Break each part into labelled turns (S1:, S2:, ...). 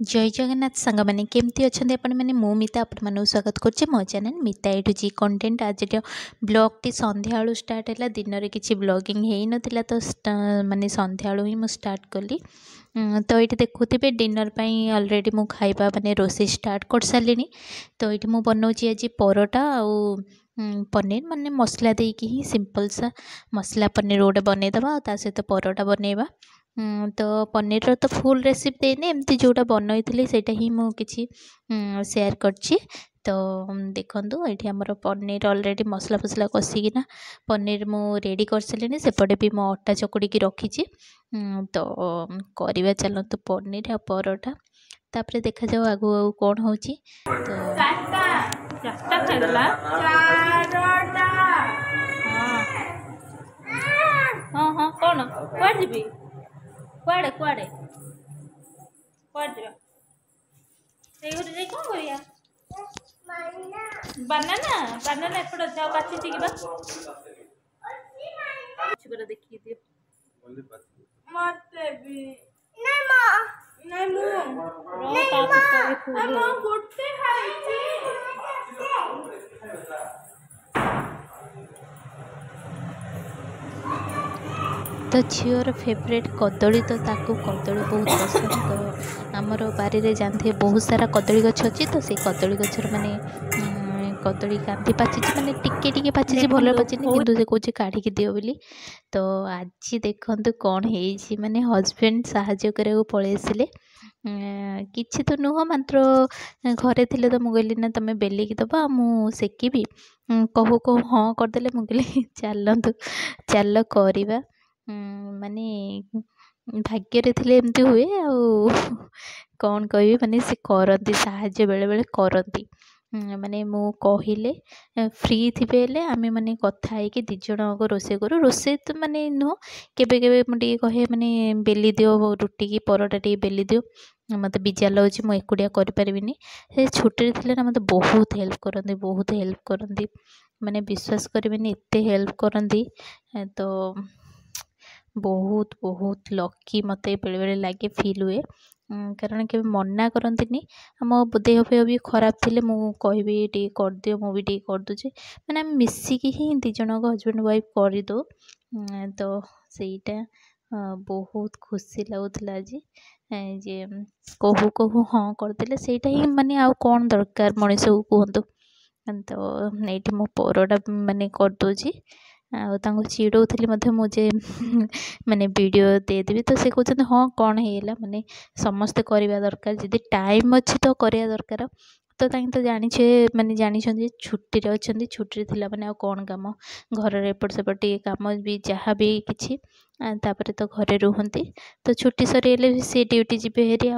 S1: जय जगन्नाथ सांग मैंने केमती अच्छा आपण मैंने मु मिता आपण स्वागत करुच्चे मो चैनल मिता ए कंटेंट आज ब्लॉग टी संध्या स्टार्ट है दिन में किसी ब्लॉगिंग हो नाला तो माने संध्या ही मुझे स्टार्ट कली। तो ये देखुवे डिनर ऑलरेडी मु खाइबा माने रोसे स्टार्ट कर सारे। तो ये मुझे बनाऊँगी आज परोटा आउ पनीर माने मसला देकी ही सिंपल सा मसला पनीर गोटे बनईदे सहित परोटा बनइबा। तो पनीर तो फुल रेसिपी देनी एमती जोटा बनई सेटा ही मु किछि शेयर करछि। तो देखंतु ये आमर पनीर ऑलरेडी मसला फसला कषिकिना पनीर मु रेडी कर सारे सेपटे भी मो अटा चकुड़ी की रखी। तो करवा चलतु पनीर आ परोटा तापर देखा जाओ आगु आगु कौन हो। हाँ हाँ कौन कुआड़े जी कुआड़े कुआड़े कुआड़े जा कौन करिया बनाना बनाना एपट जाओ पाची चिकिबा देखी दियो मते भी नहीं मां नहीं मु नहीं मां गोटे खाइची। तो झीवर फेवरेट कदली तो ताकू कदली बहुत पसंद। तो आमर बारी रे जानते बहुत सारा कदली गछ अच्छी। तो से कदली गछर माने कदली कांदी पाची माने टिके टिके पाची भल पाची किंतु से कौच काढ़ी दियो बोली। तो आज देखंतु कौन है माने हस्बैंड साहाଯ୍य करने पलि आसिले किछि तो नुह मात्र घरे थिले। तो मुझे ना तुम बेलिकी दब मु सेकिबी कहू कहू हाँ करदे मुझे चलतु चल करवा माने भाग्य थे एमती हुए कौन कह माने से करती साहाଯ୍य बेले बेले करती माने मु कहले फ्री थे आमे माने कथा है कि दिज को रोसे करूँ रोसे तो माने नुह केबे केबे मुझे कहे माने बेली दियो रुटी की परोटा टी बेली दियो मत बिजा लगे मुझे एकुटिया करें से छुट्टी थे ना मत बहुत हेल्प करती माने विश्वास करें एत हेल्प करती। तो बहुत बहुत लकी मत बेले बेले लगे फिल हुए कारण के मना करती आम देह फेह भी खराब थे मुझे कहि कर दियो मुझे टी कर दूचे मैंने आम मिसिकी ही दिज हजबैंड वाइफ करदो। तो सेटा बहुत खुशी लगुला आज जे कहू कहू हाँ करदे सेटा ही माने आउ कौन दरकार मनीष को कहतु। तो ये मो परोटा माने करदे आ चिड़ौली मुझे माने वीडियो देदेवी। तो से कहते हाँ कौन है माने समस्ते करवा दरकार जदि टाइम अच्छी तो करवा दरकार। तो तो जानी माने जानी छुट्टी अच्छा छुट्टी थी मैंने कौन कम घर एपट सेपट कम भी जहाँ भी किसी तापर तो घरे रुहती। तो छुट्टी सरीगले सी ड्यूटी जी हेरी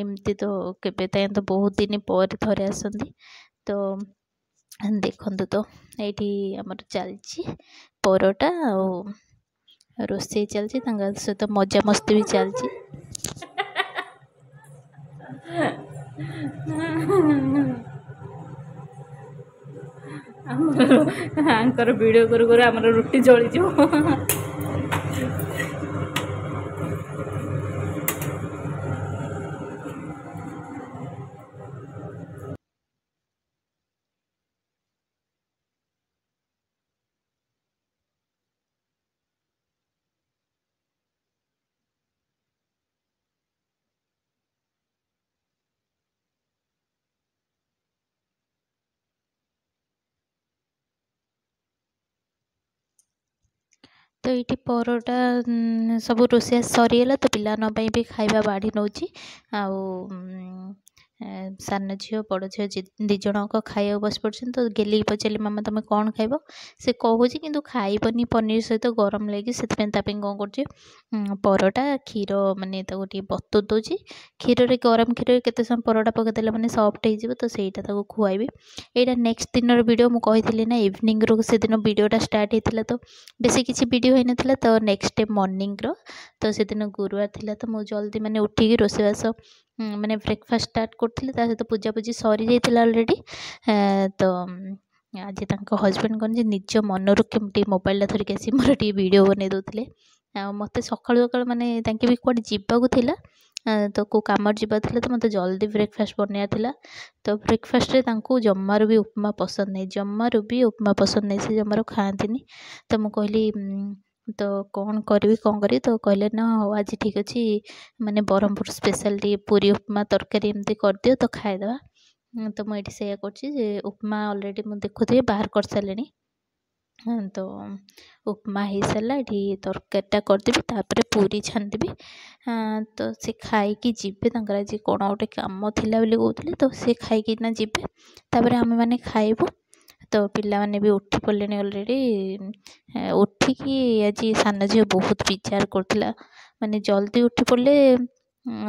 S1: एमती तो केबे तो बहुत दिन पर थरे आसती। तो देखंतु तो ये आमर चलची परोटा आ रोसे चलची सहित मजा मस्ती भी चलची। आंकर वीडियो करू करू आमर रुटी जली जो। तो ये परोटा सब रोसे सरीगला तो पिलानी भी खाଇବା बाढ़ी नौ सान झील बड़ झील दिज खाया बस पड़े। तो गेली पचारि मामा तुम कौन खाइब से कहूँ कि खाइबनी पनीर सहित गरम लगी से कौन कर परोटा क्षीर माने गोटे बतुर दूसरी क्षीर गरम क्षीर केते समय परोटा पकईदे मैंने सफ्ट हो। तो सहीटा खुआबी यहाँ नेक्स्ट दिन वीडियो मुझे ना इवनिंग रू से दिन वीडियोटा स्टार्ट होता। तो बेसी किसी वीडियो होई नथिला। तो नेक्स्ट डे मॉर्निंग रो तो से दिन गुरुवार थिला। तो मुझे जल्दी माने उठिकी रोसेबास मैंने ब्रेकफास्ट स्टार्ट करी सहित पूजा पूजी सरी जाइए ऑलरेडी। तो आज हजबैंड कौन निज मनरू केमती मोबाइल धरिक आसी मोर टी वीडियो बन दौले मत सका सका मैंने भी कौटे जावाक तो को काम जावा तो मत जल्दी ब्रेकफास्ट बनया थिला तो ब्रेकफास्ट रे तांको जम्मारू भी उपमा पसंद नहीं जम्मारू भी उपमा पसंद नहीं से जम्मारू खाआंतीनी तो मु कहली तो कौन करी तो कहले ना हो आज ठीक अच्छे माने ब्रह्मपुर स्पेशल पूरी उपमा तरकारी एमती कर दियो तो खाईदवा तो मुझे से उपमा अलरेडी मुझे देखुथी बाहर कर सारे तो उपमा हो सारा ये तरकारीटा करदेवी तापर पूरी छानदेवी तो से खाई जीवे आज कौन गोटे कम थिला कहते तो सी खाईकिना जीवे तापर आम मैंने खाइबू तो पिला माने भी उठी पड़े अलरेडी उठिकी आज सान झील बहुत विचार करथिला माने जल्दी उठी पड़े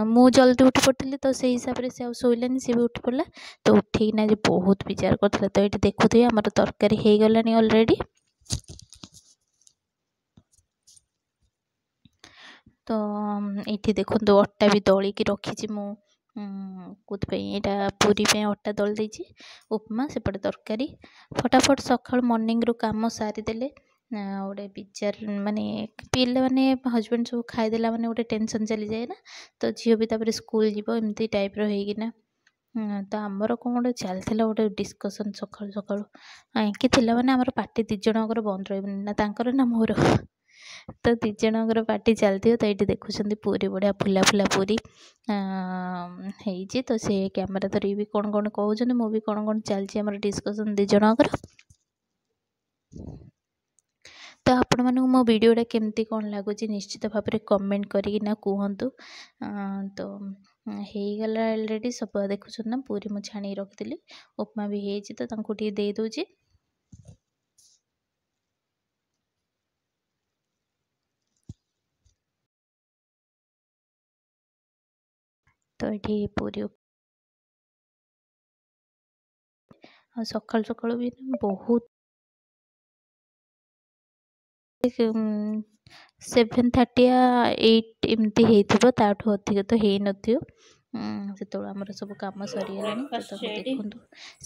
S1: मु जल्दी उठी पड़ी तो से हिसाब से आ शोलानी सी भी उठी पड़ा तो उठिकिना आज बहुत विचार करथिला तो ये देखुथे आमर तरकारी हो गलानी अलरेडी तो ये देखो अट्टा भी दलिकी रखी मु यहाँ पूरी पे अट्टा दल देछि उपमा सेपटे तरकारी फटाफट सकाल मॉर्निंग रू काम सारीदेले गोटे विचार माने पिला माने हजबैंड सब खाईदेला माने गोटे टेंशन चली जाए ना तो झील भी तापर स्कूल जीव एमती टाइप रहीकिना तो आमर कौन गोटे चलता गोटे डिस्कसन सका सका कि माने आमर पार्टी दिज जनकर बंद रही ना तांकर ना मोर तो दी जनकर पार्टी चलती तो ये देखुं पूरी बढ़िया फुला फुला पूरी है तो से कैमेरा धरी भी कौन कौन कहते मुझे कौन कौन चलती डिस्कसन दी जनकर तो आपण मानक मो वीडियोटा केमती कौन लगुच निश्चित भाव में कमेंट करना कहतु तो हो गला अलरेडी सब देखुं ना पूरी मुझे छाणी रखी उपमा भी हो तो दे दूची तो ये पूरी सकाल सकाल भी बहुत 7:30 8 एमती होठू अधिक तो हो न से आम सब कम सरीगला देखो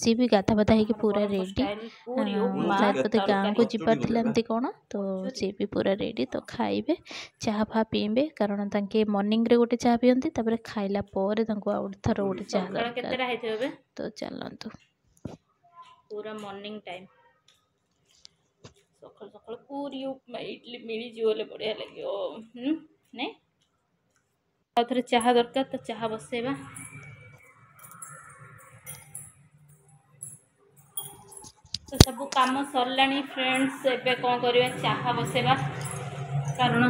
S1: सी भी गाधा बाधा हो पूरा रेडी शायद बोधे गाँव को जीवार एमती कौन तो सी भी पूरा रेडी तो खाइबे चाह फा पीबे कारण तांके मॉर्निंग रे गोटे चाह पीती तापर खाइला पर आउ थर गोटे चाह दरकार तो चलतु पूरा मॉर्निंग टाइम सकाल सकाल पूरी उपमा इडली मिली बोले बढ़िया लगे नहीं थे चाह दरकार तो चाह बसैबा तो सब काम सरला फ्रेंड्स एबे कौन करवा चाह बसैबा कारण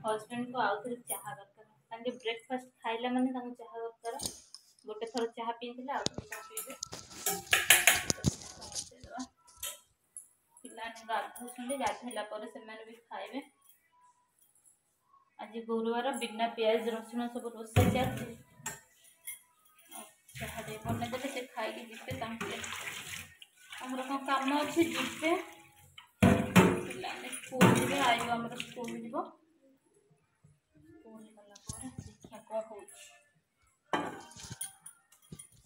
S1: हजबैंड को आउ थे चाह दरकार ब्रेकफास्ट खाइला माने चाह दरकार गोटे थर चाह पीते पिलाने गाधुले गाधेला भी खाइबे आज गुरुवार बिना प्याज रसुण सब रोसे चलती चाह बनईदे से खाई जीवे आमर कौन कम अच्छे जीवे पिलाने स्कूल जी आईब आम स्कूल जीव स्कूल गला देखिए कौन हो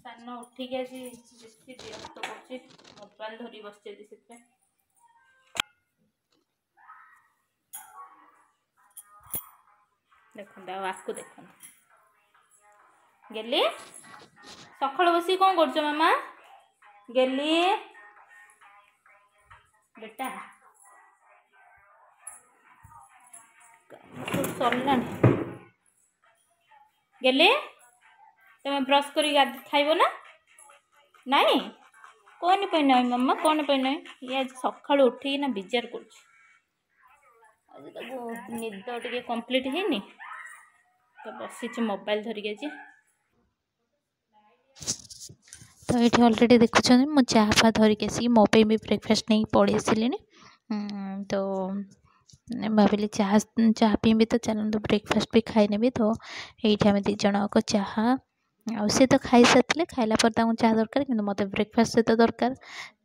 S1: सान उठिक आज बेसी व्यस्त कर मोबाइल धरी बस से देखो आपको देखो गेली सकाल बसी कौन कर मामा गेली बेटा सरला गेली तुम ब्रश कर खाइब ना नाई कौन पे ना मामा कौन पे ना ये आज सका उठिक ना विचार कर निद टे कम्प्लीट है तो बसी मोबाइल धरिक तो ये अलरेडी देखुं मुझे चाह फा धरिक आसिक मो भी ब्रेकफास्ट नहीं पड़े आसिले तो भाविली चाह चाह पीबी तो चलते ब्रेकफास्ट भी खाई नेबी तो ये आम दी जनक चाह आ सी तो खाई सारे खाइला पर चाह दरकार कि मत ब्रेकफास्ट सहित दरकार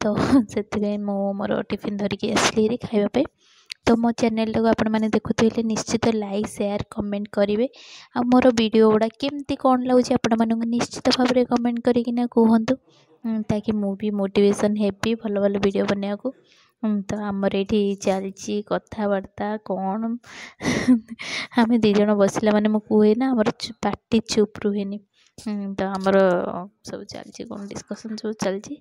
S1: तो से मोर टिफिन धरिकी आसली खावाई तो मो चैनल को आपण मैंने देखुले निश्चित लाइक शेयर कमेंट करेंगे आ मोर वीडियो गुड़ा केमती कौन लगुच आपण मानक निश्चित भाव में कमेंट करना कहतु ताकि मुझे मोटिवेशन हेबी भल भल वीडियो बनने को तो आमर ये चलती कथबार्ता कौन ଆମେ ଦି ଜଣ ବସିଲା ମାନେ ମୁଁ କୁହେ ନା ଆମର ପାଟି ଚୁପ୍ ରୁହେନି। ତ ଆମର ସବୁ ଚାଲିଛି କ'ଣ ଡିସ୍କସନ୍ ସବୁ ଚାଲିଛି।